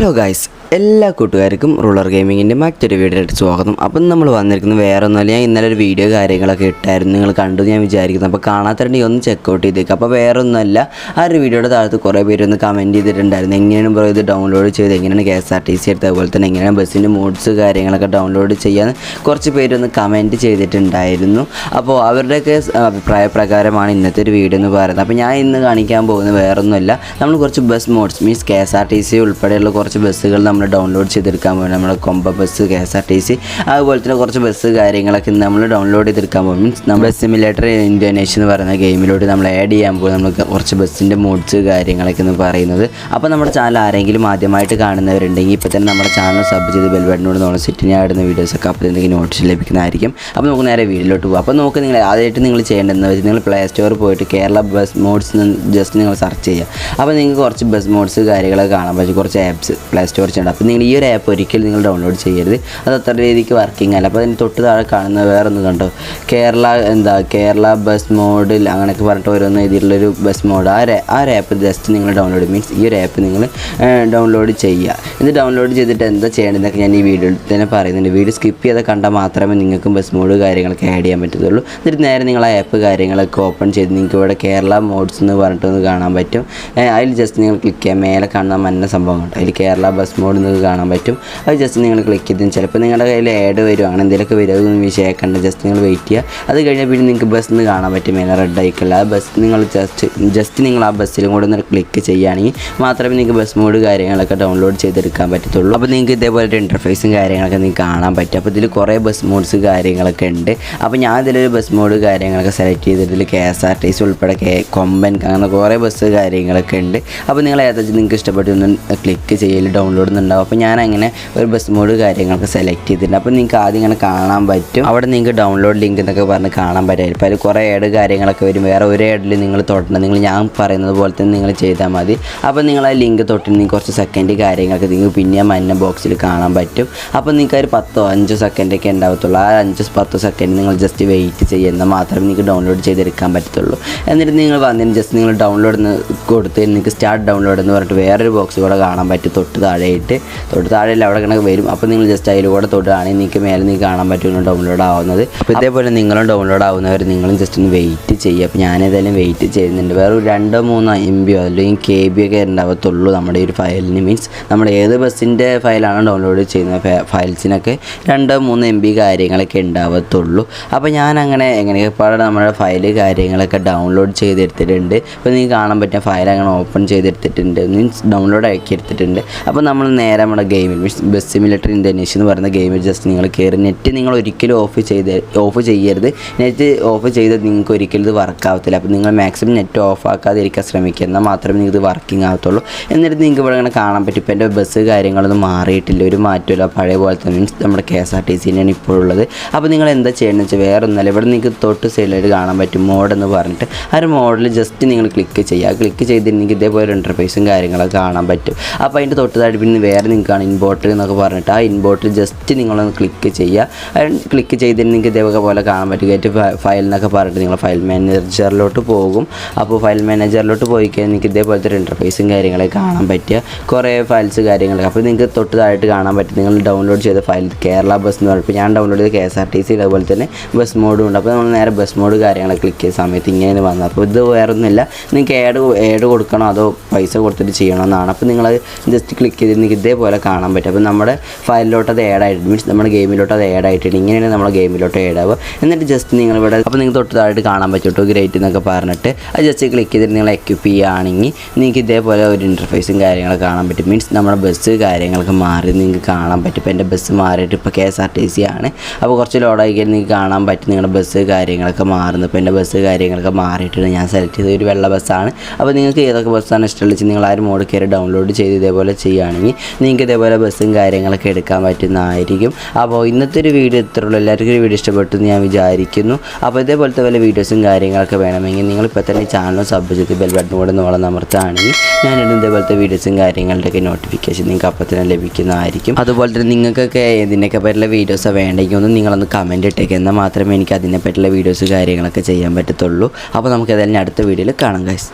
Hello guys, എല്ലാ കൂട്ടുകാർക്കും ruler ഗെയിമിങ്ങിൻ്റെ മറ്റൊരു വീഡിയോയിലേക്ക് സ്വാഗതം. അപ്പം നമ്മൾ വന്നിരിക്കുന്നത് വേറെ ഒന്നുമല്ല. ഞാൻ ഇന്നലെ ഒരു വീഡിയോ കാര്യങ്ങളൊക്കെ ഇട്ടായിരുന്നു, നിങ്ങൾ കണ്ടു ഞാൻ വിചാരിക്കുന്നു. അപ്പോൾ കാണാത്തവരുണ്ടെങ്കിൽ ഒന്ന് ചെക്കൗട്ട് ചെയ്തേക്കുക. അപ്പോൾ വേറെ ഒന്നുമല്ല, ആ ഒരു വീഡിയോയുടെ താഴത്ത് കുറേ പേര് ഒന്ന് കമൻറ്റ് ചെയ്തിട്ടുണ്ടായിരുന്നു, എങ്ങനെയാണ് ബ്രോ ഇത് ഡൗൺലോഡ് ചെയ്ത്, എങ്ങനെയാണ് KSRTC എടുത്ത്, അതുപോലെ തന്നെ എങ്ങനെയാണ് ബസ്സിൻ്റെ മോഡ്സ് കാര്യങ്ങളൊക്കെ ഡൗൺലോഡ് ചെയ്യാൻ കുറച്ച് പേരൊന്ന് കമൻറ്റ് ചെയ്തിട്ടുണ്ടായിരുന്നു. അപ്പോൾ അവരുടെയൊക്കെ അഭിപ്രായ പ്രകാരമാണ് ഇന്നത്തെ ഒരു വീഡിയോ എന്ന് പറയുന്നത്. അപ്പോൾ ഞാൻ ഇന്ന് കാണിക്കാൻ പോകുന്നത് വേറെ ഒന്നുമല്ല, നമ്മൾ കുറച്ച് ബസ് മോഡ്സ് മീൻസ് KSRTC ഉൾപ്പെടെയുള്ള കുറച്ച് ബസ്സുകൾ നമ്മൾ ഡൗൺലോഡ് ചെയ്തെടുക്കാൻ പോകും. നമ്മുടെ കൊമ്പ ബസ്, KSRTC, അതുപോലെ തന്നെ കുറച്ച് ബസ് കാര്യങ്ങളൊക്കെ നമ്മൾ ഡൗൺലോഡ് ചെയ്തെടുക്കാൻ പോകും. മീൻസ് നമ്മുടെ സിമുലേറ്റർ ഇൻഡോനേഷ്യ എന്ന് പറയുന്ന ഗെയിമിലോട്ട് നമ്മൾ ആഡ് ചെയ്യാൻ പോകും നമ്മൾ കുറച്ച് ബസ്സിൻ്റെ മോഡ്സ് കാര്യങ്ങളൊക്കെ എന്ന് പറയുന്നത്. അപ്പോൾ നമ്മുടെ ചാനൽ ആരെങ്കിലും ആദ്യമായിട്ട് കാണുന്നവരുണ്ടെങ്കിൽ ഇപ്പോൾ തന്നെ നമ്മുടെ ചാനൽ സബ് ചെയ്ത് ബെൽ ബട്ടനോട് നമ്മൾ സെറ്റിന് ആടുന്ന വീഡിയോസൊക്കെ അപ്പോൾ എന്തെങ്കിലും നോട്ടിഫിക്കേഷൻ ലഭിക്കുന്നതായിരിക്കും. അപ്പോൾ നമുക്ക് നേരെ വീഡിയോയിലോട്ട് പോകും. അപ്പോൾ നമുക്ക് നിങ്ങൾ ആദ്യമായിട്ട് നിങ്ങൾ ചെയ്യേണ്ടതെന്ന് വെച്ചാൽ നിങ്ങൾ പ്ലേ സ്റ്റോറിൽ പോയിട്ട് കേരള ബസ് മോഡ്സ് ജസ്റ്റ് നിങ്ങൾ സെർച്ച് ചെയ്യുക. അപ്പോൾ നിങ്ങൾക്ക് കുറച്ച് ബസ് മോഡ്സ് കാര്യങ്ങളൊക്കെ കാണാൻ പറ്റും, കുറച്ച് ആപ്സ് പ്ലേ സ്റ്റോർ ചെയ്യണം. അപ്പോൾ നിങ്ങൾ ഈ ഒരു ആപ്പ് ഒരിക്കലും നിങ്ങൾ ഡൗൺലോഡ് ചെയ്യരുത്, അത് അത്ര രീതിക്ക് വർക്കിംഗ് അല്ല. അപ്പോൾ അതിന് തൊട്ട് താഴെ കാണുന്ന വേറെ ഒന്ന് കണ്ടോ, കേരള ബസ് മോഡിൽ അങ്ങനെയൊക്കെ പറഞ്ഞിട്ട് ഓരോന്ന് ഇതിലുള്ളൊരു ബസ് മോഡ്. ആ ഒരു ആപ്പ് ജസ്റ്റ് നിങ്ങൾ ഡൗൺലോഡ് മീൻസ് ഈ ഒരു ആപ്പ് നിങ്ങൾ ഡൗൺലോഡ് ചെയ്യുക. ഇത് ഡൗൺലോഡ് ചെയ്തിട്ട് എന്താ ചെയ്യേണ്ടതെന്നൊക്കെ ഞാൻ ഈ വീഡിയോയിൽ തന്നെ പറയുന്നുണ്ട്. വീഡിയോ സ്കിപ്പ് ചെയ്ത് കണ്ടാൽ മാത്രമേ നിങ്ങൾക്കും ബസ് മോഡ് കാര്യങ്ങളൊക്കെ ആഡ് ചെയ്യാൻ പറ്റത്തുള്ളൂ. എന്നിട്ട് നേരെ നിങ്ങൾ ആ ആപ്പ് കാര്യങ്ങളൊക്കെ ഓപ്പൺ ചെയ്ത് നിങ്ങൾക്ക് ഇവിടെ കേരള മോഡ്സ് എന്ന് പറഞ്ഞിട്ടൊന്ന് കാണാൻ പറ്റും. അതിൽ ജസ്റ്റ് നിങ്ങൾ ക്ലിക്ക് ചെയ്യാം. മേലെ കാണുന്ന മഞ്ഞ സംഭവം കണ്ടോ, അതിൽ കേരള ബസ് മോഡ് നിങ്ങൾക്ക് കാണാൻ പറ്റും. അത് ജസ്റ്റ് നിങ്ങൾ ക്ലിക്ക് ചെയ്ത് ചിലപ്പോൾ നിങ്ങളുടെ കയ്യിൽ ആഡ് വരും, അങ്ങനെ എന്തെങ്കിലുമൊക്കെ വരുമെന്ന് വിഷയക്കേണ്ട. ജസ്റ്റ് നിങ്ങൾ വെയിറ്റ് ചെയ്യുക. അത് കഴിഞ്ഞാൽ പിന്നെ നിങ്ങൾക്ക് ബസ് എന്ന് കാണാൻ പറ്റും, മേലെ റെഡ് ആയിക്കല്ല. ആ ബസ് നിങ്ങൾ ജസ്റ്റ് നിങ്ങൾ ആ ബസ്സിലും കൂടെ ഒന്ന് ക്ലിക്ക് ചെയ്യുകയാണെങ്കിൽ മാത്രമേ നിങ്ങൾക്ക് ബസ് മോഡ് കാര്യങ്ങളൊക്കെ ഡൗൺലോഡ് ചെയ്തെടുക്കാൻ പറ്റത്തുള്ളൂ. അപ്പോൾ നിങ്ങൾക്ക് ഇതേപോലെ ഇൻ്റർഫേസും കാര്യങ്ങളൊക്കെ നിങ്ങൾക്ക് കാണാൻ പറ്റും. അപ്പോൾ ഇതിൽ കുറേ ബസ് മോഡ്സ് കാര്യങ്ങളൊക്കെ ഉണ്ട്. അപ്പോൾ ഞാൻ ഇതിലൊരു ബസ് മോഡ് കാര്യങ്ങളൊക്കെ സെലക്ട് ചെയ്തിട്ട് KSRTC ഉൾപ്പെടെ കൊമ്പൻ അങ്ങനെ കുറേ ബസ് കാര്യങ്ങളൊക്കെ ഉണ്ട്. അപ്പോൾ നിങ്ങൾ ഏതാச்சுം നിങ്ങൾക്ക് ഇഷ്ടപ്പെട്ട് ഒന്ന് ക്ലിക്ക് ചെയ്യൽ ഡൗൺലോഡ് ഉണ്ടാവും. അപ്പോൾ ഞാൻ അങ്ങനെ ഒരു ബസ് മോഡ് കാര്യങ്ങളൊക്കെ സെലക്ട് ചെയ്തിട്ടുണ്ട്. അപ്പോൾ നിങ്ങൾക്ക് ആദ്യം ഇങ്ങനെ കാണാൻ പറ്റും, അവിടെ നിങ്ങൾക്ക് ഡൗൺലോഡ് ലിങ്ക് എന്നൊക്കെ പറഞ്ഞ് കാണാൻ പറ്റുമായിരിക്കും. അപ്പോൾ അതിൽ കുറേ ആഡ് കാര്യങ്ങളൊക്കെ വരും. വേറെ ഒരു ആഡിൽ നിങ്ങൾ തൊട്ടണം, നിങ്ങൾ ഞാൻ പറയുന്നത് പോലെ തന്നെ നിങ്ങൾ ചെയ്താൽ മതി. അപ്പോൾ നിങ്ങൾ ആ ലിങ്ക് തൊട്ടിട്ട് നിങ്ങൾക്ക് കുറച്ച് സെക്കൻഡ് കാര്യങ്ങളൊക്കെ നിങ്ങൾക്ക് പിന്നെ മഞ്ഞ ബോക്സിൽ കാണാൻ പറ്റും. അപ്പോൾ നിങ്ങൾക്ക് ഒരു 10-5 സെക്കൻഡൊക്കെ ഉണ്ടാവത്തുള്ളൂ. ആ 5-10 സെക്കൻഡ് നിങ്ങൾ ജസ്റ്റ് വെയിറ്റ് ചെയ്യുന്ന മാത്രമേ നിങ്ങൾക്ക് ഡൗൺലോഡ് ചെയ്തെടുക്കാൻ പറ്റത്തുള്ളൂ. എന്നിട്ട് നിങ്ങൾ വന്നതിന് ജസ്റ്റ് നിങ്ങൾ ഡൗൺലോഡ് കൊടുത്ത് നിങ്ങൾക്ക് സ്റ്റാർട്ട് ഡൗൺലോഡ് എന്ന് പറഞ്ഞിട്ട് വേറൊരു ബോക്സ് കൂടെ കാണാൻ പറ്റും. തൊട്ട് താഴെയല്ല അവിടെ കണക്ക് വരും. അപ്പോൾ നിങ്ങൾ ജസ്റ്റ് അതിലൂടെ തൊടുകയാണെങ്കിൽ നിങ്ങൾക്ക് മേലെ നിങ്ങൾക്ക് കാണാൻ പറ്റും ഡൗൺലോഡ് ആവുന്നത്. അപ്പോൾ ഇതേപോലെ നിങ്ങളും ഡൗൺലോഡ് ആവുന്നവർ നിങ്ങളും ജസ്റ്റ് ഒന്ന് വെയിറ്റ് ചെയ്യുക. അപ്പോൾ ഞാനേതായാലും വെയിറ്റ് ചെയ്യുന്നുണ്ട്. വേറെ 2-3 MB അല്ലെങ്കിൽ KB ഒക്കെ ഉണ്ടാവത്തുള്ളൂ നമ്മുടെ ഈ ഒരു ഫയലിന്. മീൻസ് നമ്മൾ ഏത് ബസ്സിൻ്റെ ഫയലാണ് ഡൗൺലോഡ് ചെയ്യുന്ന ഫയൽസിനൊക്കെ 2-3 MB കാര്യങ്ങളൊക്കെ ഉണ്ടാവത്തുള്ളൂ. അപ്പോൾ ഞാൻ അങ്ങനെ എങ്ങനെയൊക്കെ പാടെ നമ്മുടെ ഫയൽ കാര്യങ്ങളൊക്കെ ഡൗൺലോഡ് ചെയ്തെടുത്തിട്ടുണ്ട്. അപ്പോൾ നിങ്ങൾക്ക് കാണാൻ പറ്റുന്ന ഫയൽ അങ്ങനെ ഓപ്പൺ ചെയ്തെടുത്തിട്ടുണ്ട്, മീൻസ് ഡൗൺലോഡ് ആക്കി എടുത്തിട്ടുണ്ട്. അപ്പോൾ നമ്മൾ നേരെ നമ്മുടെ ഗെയിമിൽ മീൻസ് ബസ് സിമുലേറ്റർ ഇൻഡോനേഷ്യ എന്ന് പറയുന്ന ഗെയിമിൽ ജസ്റ്റ് നിങ്ങൾ കയറി. നെറ്റ് നിങ്ങൾ ഒരിക്കലും ഓഫ് ചെയ്യരുത്. നെറ്റ് ഓഫ് ചെയ്താൽ നിങ്ങൾക്ക് ഒരിക്കലും ഇത് വർക്ക് ആവത്തില്ല. അപ്പോൾ നിങ്ങൾ മാക്സിമം നെറ്റ് ഓഫ് ആക്കാതിരിക്കാൻ ശ്രമിക്കുക, എന്നാൽ മാത്രമേ നിങ്ങൾക്ക് ഇത് വർക്കിംഗ് ആവത്തുള്ളൂ. എന്നിട്ട് നിങ്ങൾക്ക് ഇവിടെ ഇങ്ങനെ കാണാൻ പറ്റും. ഇപ്പോൾ എൻ്റെ ബസ് കാര്യങ്ങളൊന്നും മാറിയിട്ടില്ല, ഒരു മാറ്റമില്ല, പഴയ പോലെ തന്നെ. മീൻസ് നമ്മുടെ KSRTCയാണ് ഇപ്പോഴുള്ളത്. അപ്പോൾ നിങ്ങൾ എന്താ ചെയ്യണമെന്ന് വെച്ചാൽ വേറെ ഒന്നുമല്ല, ഇവിടെ നിങ്ങൾക്ക് തൊട്ട് സൈഡിലായിട്ട് കാണാൻ പറ്റും മോഡ് എന്ന് പറഞ്ഞിട്ട്. ആ ഒരു മോഡിൽ ജസ്റ്റ് നിങ്ങൾ ക്ലിക്ക് ചെയ്യുക. ക്ലിക്ക് ചെയ്തിട്ടുണ്ടെങ്കിൽ ഇതേപോലെ ഇൻ്റർഫേസും കാര്യങ്ങളൊക്കെ കാണാൻ പറ്റും. അപ്പോൾ അതിൻ്റെ തൊട്ടതായിട്ട് പിന്നെ വേറെ നിങ്ങൾക്കാണ് ഇൻബോട്ട് എന്നൊക്കെ പറഞ്ഞിട്ട് ആ ഇൻബോട്ടിൽ ജസ്റ്റ് നിങ്ങളൊന്ന് ക്ലിക്ക് ചെയ്യുക. ക്ലിക്ക് ചെയ്തിട്ട് നിങ്ങൾക്ക് ഇതേപോലെ കാണാൻ പറ്റും ഗെറ്റ് ഫയൽ എന്നൊക്കെ പറഞ്ഞിട്ട് നിങ്ങൾ ഫയൽ മാനേജറിലോട്ട് പോകും. അപ്പോൾ ഫയൽ മാനേജറിലോട്ട് പോയി കഴിഞ്ഞാൽ നിങ്ങൾക്ക് ഇതേപോലത്തെ ഒരു ഇൻ്റർഫേസും കാര്യങ്ങളൊക്കെ കാണാൻ പറ്റുക, കുറേ ഫയൽസ് കാര്യങ്ങളൊക്കെ. അപ്പോൾ നിങ്ങൾക്ക് തൊട്ടതായിട്ട് കാണാൻ പറ്റും നിങ്ങൾ ഡൗൺലോഡ് ചെയ്ത ഫയൽ കേരള ബസ് എന്ന് പറഞ്ഞിട്ട്. ഞാൻ ഡൗൺലോഡ് ചെയ്ത KSRTC അതുപോലെ തന്നെ ബസ് മോഡും ഉണ്ട്. അപ്പോൾ നമ്മൾ നേരെ ബസ് മോഡ് കാര്യങ്ങളൊക്കെ ക്ലിക്ക് ചെയ്ത സമയത്ത് ഇങ്ങനെ വന്നു. അപ്പോൾ ഇത് വേറെ ഒന്നുമില്ല, നിങ്ങൾക്ക് ആഡ് കൊടുക്കണോ അതോ പൈസ കൊടുത്തിട്ട് ചെയ്യണമെന്നാണ്. അപ്പോൾ നിങ്ങൾ ജസ്റ്റ് ക്ലിക്ക് ചെയ്ത് നിങ്ങൾക്ക് ഇതേപോലെ കാണാൻ പറ്റും. അപ്പോൾ നമ്മുടെ ഫയലിലോട്ട് അത് ആഡ് ആയിട്ട് മീൻസ് നമ്മുടെ ഗെയിമിലോട്ട് അത് ആഡ് ആയിട്ടുണ്ട്. ഇങ്ങനെയാണ് നമ്മുടെ ഗെയിമിലോട്ട് ആഡ് ആവുക. എന്നിട്ട് ജസ്റ്റ് നിങ്ങളിവിടെ അപ്പോൾ നിങ്ങൾക്ക് തൊട്ട് താഴെ കാണാൻ പറ്റും ഗ്രേറ്റ് എന്നൊക്കെ പറഞ്ഞിട്ട്. അത് ജസ്റ്റ് ക്ലിക്ക് ചെയ്തിട്ട് നിങ്ങൾ എക്യുപ്പ് ചെയ്യുകയാണെങ്കിൽ നിങ്ങൾക്ക് ഇതേപോലെ ഒരു ഇൻ്റർഫേസും കാര്യങ്ങളൊക്കെ കാണാൻ പറ്റും. മീൻസ് നമ്മുടെ ബസ് കാര്യങ്ങളൊക്കെ മാറി നിങ്ങൾക്ക് കാണാൻ പറ്റും. ഇപ്പോൾ എൻ്റെ ബസ് മാറിയിട്ട് ഇപ്പോൾ KSRTC ആണ്. അപ്പോൾ കുറച്ച് ലോഡായി കഴിഞ്ഞാൽ നിങ്ങൾക്ക് കാണാൻ പറ്റും നിങ്ങളുടെ ബസ് കാര്യങ്ങളൊക്കെ മാറുന്നു. ഇപ്പോൾ എൻ്റെ ബസ് കാര്യങ്ങളൊക്കെ മാറിയിട്ടുണ്ട്. ഞാൻ സെലക്ട് ചെയ്ത ഒരു വെള്ള ബസ്സാണ്. അപ്പോൾ നിങ്ങൾക്ക് ഏതൊക്കെ ബസ്സാണ് ഇഷ്ടമുള്ളത് നിങ്ങൾ ആ ഒരു മോഡ് കയറി ഡൗൺലോഡ് ചെയ്ത് ഇതേപോലെ ചെയ്യുകയാണെങ്കിൽ നിങ്ങൾക്ക് ഇതേപോലെ ബസ്സും കാര്യങ്ങളൊക്കെ എടുക്കാൻ പറ്റുന്നതായിരിക്കും. അപ്പോൾ ഇന്നത്തെ ഒരു വീഡിയോ ഇത്രയുള്ളൂ. എല്ലാവർക്കും ഒരു വീഡിയോ ഇഷ്ടപ്പെട്ടു എന്ന് ഞാൻ വിചാരിക്കുന്നു. അപ്പോൾ ഇതേപോലത്തെ വല്ല വീഡിയോസും കാര്യങ്ങളൊക്കെ വേണമെങ്കിൽ നിങ്ങളിപ്പോൾ തന്നെ ചാനൽ സബ് ചെയ്ത് ബെൽ ബട്ടൺ കൂടെ നോളം അമർത്തുകയാണെങ്കിൽ ഞാനിടുന്ന ഇതേപോലത്തെ വീഡിയോസും കാര്യങ്ങളുടെയൊക്കെ നോട്ടിഫിക്കേഷൻ നിങ്ങൾക്ക് അപ്പോൾ തന്നെ ലഭിക്കുന്നതായിരിക്കും. അതുപോലെ തന്നെ നിങ്ങൾക്കൊക്കെ ഇതിനൊക്കെ പറ്റിയുള്ള വീഡിയോസ് വേണ്ടെങ്കിൽ ഒന്ന് നിങ്ങളൊന്ന് കമൻറ്റ് ഇട്ടേക്ക്, എന്നാൽ മാത്രമേ എനിക്ക് അതിനെ പറ്റിയുള്ള വീഡിയോസ് കാര്യങ്ങളൊക്കെ ചെയ്യാൻ പറ്റത്തുള്ളൂ. അപ്പോൾ നമുക്ക് ഏതായാലും അടുത്ത വീഡിയോയിൽ കാണാം ഗൈസ്.